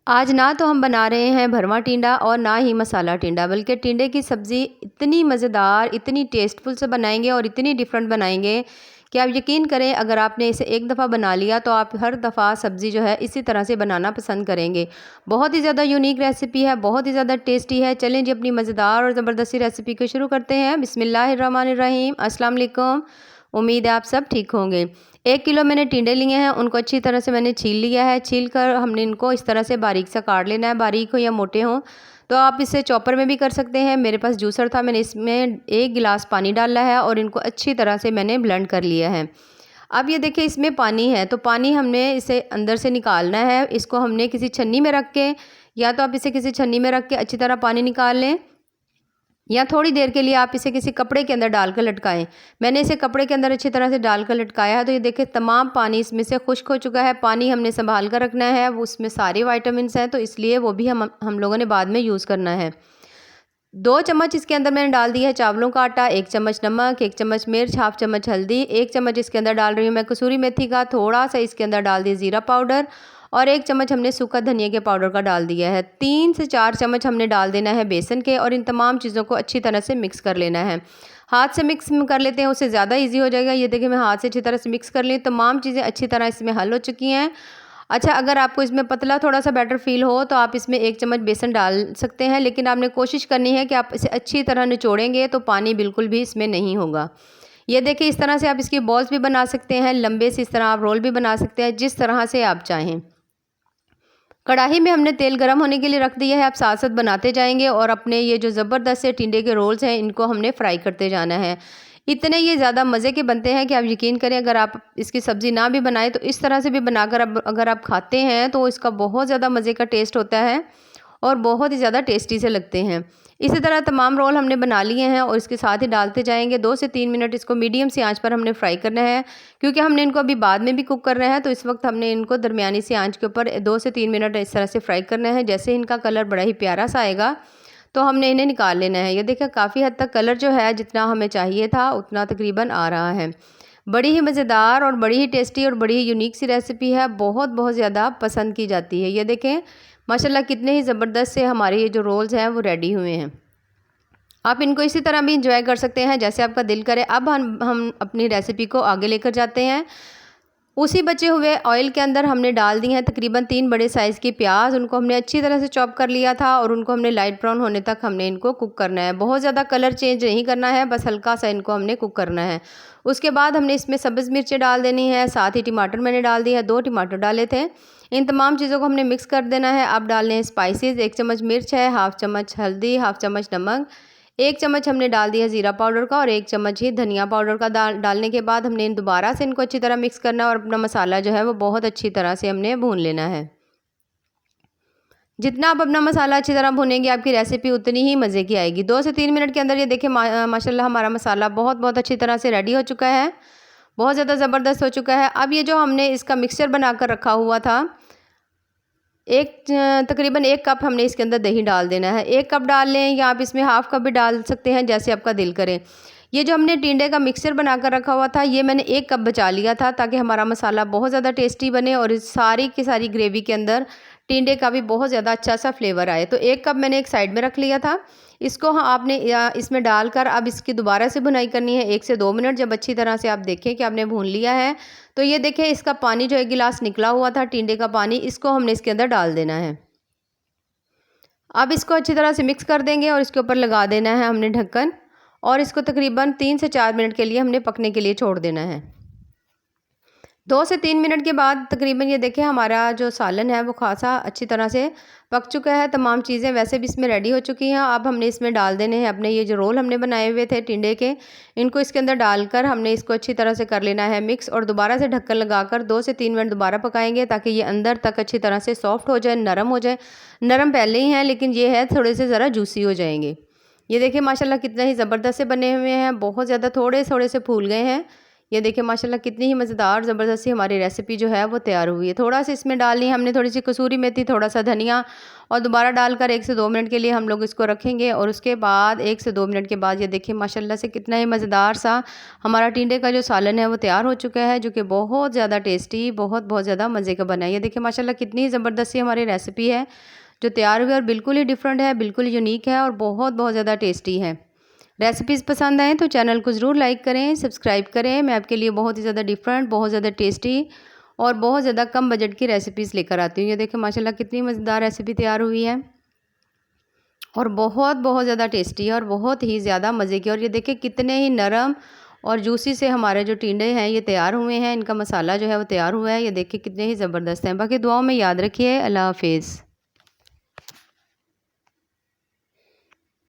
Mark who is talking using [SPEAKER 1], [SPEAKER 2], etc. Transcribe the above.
[SPEAKER 1] आज ना तो हम बना रहे हैं भरवा टिंडा और ना ही मसाला टिंडा, बल्कि टिंडे की सब्ज़ी इतनी मज़ेदार, इतनी टेस्टफुल से बनाएंगे और इतनी डिफरेंट बनाएंगे कि आप यकीन करें, अगर आपने इसे एक दफ़ा बना लिया तो आप हर दफ़ा सब्ज़ी जो है इसी तरह से बनाना पसंद करेंगे। बहुत ही ज़्यादा यूनिक रेसिपी है, बहुत ही ज़्यादा टेस्टी है। चलें जी, अपनी मज़ेदार और ज़बरदस्ती रेसिपी को शुरू करते हैं। बिस्मिल्लाहिर्रहमानिर्रहीम। अस्सलाम वालेकुम। उम्मीद है आप सब ठीक होंगे। 1 किलो मैंने टिंडे लिए हैं, उनको अच्छी तरह से मैंने छील लिया है। छील कर हमने इनको इस तरह से बारीक सा काट लेना है, बारीक हो या मोटे हों। तो आप इसे चॉपर में भी कर सकते हैं। मेरे पास जूसर था, मैंने इसमें 1 गिलास पानी डाला है और इनको अच्छी तरह से मैंने ब्लेंड कर लिया है। अब ये देखिए, इसमें पानी है, तो पानी हमने इसे अंदर से निकालना है। इसको हमने किसी छन्नी में रख के, या तो आप इसे किसी छन्नी में रख के अच्छी तरह पानी निकाल लें, या थोड़ी देर के लिए आप इसे किसी कपड़े के अंदर डालकर लटकाएं। मैंने इसे कपड़े के अंदर अच्छी तरह से डालकर लटकाया है। तो ये देखिए, तमाम पानी इसमें से खुश्क हो चुका है। पानी हमने संभाल कर रखना है, वो उसमें सारे विटामिन्स हैं, तो इसलिए वो भी हम लोगों ने बाद में यूज़ करना है। 2 चम्मच इसके अंदर मैंने डाल दिया है चावलों का आटा, 1 चम्मच नमक, 1 चम्मच मिर्च, हाफ चम्मच हल्दी, 1 चम्मच इसके अंदर डाल रही हूँ मैं कसूरी मेथी का, थोड़ा सा इसके अंदर डाल दिया ज़ीरा पाउडर, और 1 चम्मच हमने सूखा धनिया के पाउडर का डाल दिया है। 3 से 4 चम्मच हमने डाल देना है बेसन के, और इन तमाम चीज़ों को अच्छी तरह से मिक्स कर लेना है। हाथ से मिक्स कर लेते हैं, उससे ज़्यादा ईजी हो जाएगा। ये देखिए, मैं हाथ से अच्छी तरह से मिक्स कर ली, तमाम चीज़ें अच्छी तरह इसमें हल हो चुकी हैं। अच्छा, अगर आपको इसमें पतला थोड़ा सा बैटर फ़ील हो तो आप इसमें 1 चम्मच बेसन डाल सकते हैं, लेकिन आपने कोशिश करनी है कि आप इसे अच्छी तरह निचोड़ेंगे तो पानी बिल्कुल भी इसमें नहीं होगा। ये देखिए, इस तरह से आप इसकी बॉल्स भी बना सकते हैं, लंबे से इस तरह आप रोल भी बना सकते हैं, जिस तरह से आप चाहें। कढ़ाई में हमने तेल गरम होने के लिए रख दिया है। आप साथ साथ बनाते जाएंगे और अपने ये जो ज़बरदस्त से टिंडे के रोल्स हैं, इनको हमने फ्राई करते जाना है। इतने ये ज़्यादा मज़े के बनते हैं कि आप यकीन करें, अगर आप इसकी सब्ज़ी ना भी बनाएं तो इस तरह से भी बनाकर अब अगर आप खाते हैं तो इसका बहुत ज़्यादा मज़े का टेस्ट होता है और बहुत ही ज़्यादा टेस्टी से लगते हैं। इसी तरह तमाम रोल हमने बना लिए हैं और इसके साथ ही डालते जाएंगे। 2 से 3 मिनट इसको मीडियम सी आंच पर हमने फ्राई करना है, क्योंकि हमने इनको अभी बाद में भी कुक करना है। तो इस वक्त हमने इनको दरमियानी सी आंच के ऊपर 2 से 3 मिनट इस तरह से फ्राई करना है। जैसे इनका कलर बड़ा ही प्यारा सा आएगा तो हमने इन्हें निकाल लेना है। ये देखिए, काफ़ी हद तक कलर जो है जितना हमें चाहिए था उतना तकरीबन आ रहा है। बड़ी ही मज़ेदार और बड़ी ही टेस्टी और बड़ी ही यूनिक सी रेसिपी है, बहुत बहुत ज़्यादा पसंद की जाती है। ये देखें माशाल्लाह, कितने ही ज़बरदस्त से हमारे ये जो रोल्स हैं वो रेडी हुए हैं। आप इनको इसी तरह भी इंजॉय कर सकते हैं जैसे आपका दिल करे। अब हम अपनी रेसिपी को आगे लेकर जाते हैं। उसी बचे हुए ऑयल के अंदर हमने डाल दी हैं तकरीबन 3 बड़े साइज़ की प्याज। उनको हमने अच्छी तरह से चॉप कर लिया था और उनको हमने लाइट ब्राउन होने तक हमने इनको कुक करना है। बहुत ज़्यादा कलर चेंज नहीं करना है, बस हल्का सा इनको हमने कुक करना है। उसके बाद हमने इसमें सब्ज़ मिर्चें डाल देनी है, साथ ही टमाटर मैंने डाल दिया है, 2 टमाटर डाले थे। इन तमाम चीज़ों को हमने मिक्स कर देना है। अब डालने हैं स्पाइसेस। 1 चम्मच मिर्च है, हाफ चम्मच हल्दी, हाफ चम्मच नमक, 1 चम्मच हमने डाल दिया ज़ीरा पाउडर का और 1 चम्मच ही धनिया पाउडर का डालने के बाद हमने दोबारा से इनको अच्छी तरह मिक्स करना है और अपना मसाला जो है वो बहुत अच्छी तरह से हमने भून लेना है। जितना आप अपना मसाला अच्छी तरह भूनेंगे, आपकी रेसिपी उतनी ही मज़े की आएगी। 2 से 3 मिनट के अंदर ये देखिए माशाल्लाह हमारा मसाला बहुत बहुत अच्छी तरह से रेडी हो चुका है, बहुत ज़्यादा ज़बरदस्त हो चुका है। अब ये जो हमने इसका मिक्सचर बना कर रखा हुआ था, तकरीबन 1 कप हमने इसके अंदर दही डाल देना है। 1 कप डाल लें या आप इसमें हाफ़ कप भी डाल सकते हैं, जैसे आपका दिल करे। ये जो हमने टिंडे का मिक्सचर बना कर रखा हुआ था, ये मैंने 1 कप बचा लिया था ताकि हमारा मसाला बहुत ज़्यादा टेस्टी बने और इस सारी की सारी ग्रेवी के अंदर टिंडे का भी बहुत ज़्यादा अच्छा सा फ्लेवर आए। तो 1 कप मैंने एक साइड में रख लिया था। इसको आपने इसमें डालकर अब इसकी दोबारा से भुनाई करनी है 1 से 2 मिनट। जब अच्छी तरह से आप देखें कि आपने भून लिया है, तो ये देखें इसका पानी जो 1 गिलास निकला हुआ था टिंडे का पानी, इसको हमने इसके अंदर डाल देना है। अब इसको अच्छी तरह से मिक्स कर देंगे और इसके ऊपर लगा देना है हमने ढक्कन, और इसको तकरीबन 3 से 4 मिनट के लिए हमने पकने के लिए छोड़ देना है। 2 से 3 मिनट के बाद तकरीबन ये देखें हमारा जो सालन है वो खासा अच्छी तरह से पक चुका है। तमाम चीज़ें वैसे भी इसमें रेडी हो चुकी हैं। अब हमने इसमें डाल देने हैं अपने ये जो रोल हमने बनाए हुए थे टिंडे के, इनको इसके अंदर डालकर हमने इसको अच्छी तरह से कर लेना है मिक्स, और दोबारा से ढक्कन लगाकर 2 से 3 मिनट दोबारा पकाएंगे ताकि ये अंदर तक अच्छी तरह से सॉफ्ट हो जाए, नरम हो जाए। नरम पहले ही हैं, लेकिन ये है थोड़े से ज़रा जूसी हो जाएंगे। ये देखिए माशाल्लाह कितना ही ज़बरदस्त से बने हुए हैं, बहुत ज़्यादा थोड़े थोड़े से फूल गए हैं। ये देखिए माशाल्लाह कितनी ही मज़ेदार ज़बरदस्त सी हमारी रेसिपी जो है वो तैयार हुई है। थोड़ा सा इसमें डालनी हमने थोड़ी सी कसूरी मेथी, थोड़ा सा धनिया और दोबारा डालकर 1 से 2 मिनट के लिए हम लोग इसको रखेंगे और उसके बाद 1 से 2 मिनट के बाद ये देखिए माशाल्लाह से कितना ही मज़ेदार सा हमारा टिंडे का जो सालन है वो तैयार हो चुका है, जो कि बहुत ज़्यादा टेस्टी, बहुत ज़्यादा मज़े का बना है। ये देखिए माशाल्लाह कितनी ही ज़बरदस्त सी हमारी रेसिपी है जो तैयार हुई है और बिल्कुल ही डिफरेंट है, बिल्कुल यूनिक है और बहुत ज़्यादा टेस्टी है। रेसिपीज़ पसंद आएँ तो चैनल को ज़रूर लाइक करें, सब्सक्राइब करें। मैं आपके लिए बहुत ही ज़्यादा डिफरेंट, बहुत ज़्यादा टेस्टी और बहुत ज़्यादा कम बजट की रेसिपीज़ लेकर आती हूँ। ये देखिए माशाल्लाह कितनी मज़ेदार रेसिपी तैयार हुई है और बहुत ज़्यादा टेस्टी है और बहुत ही ज़्यादा मज़े की। और ये देखिए कितने ही नरम और जूसी से हमारे जो टिंडे हैं ये तैयार हुए हैं, इनका मसाला जो है वो तैयार हुआ है। ये देखिए कितने ही ज़बरदस्त हैं। बाकी दुआओं में याद रखिए। अल्लाह हाफ़िज़।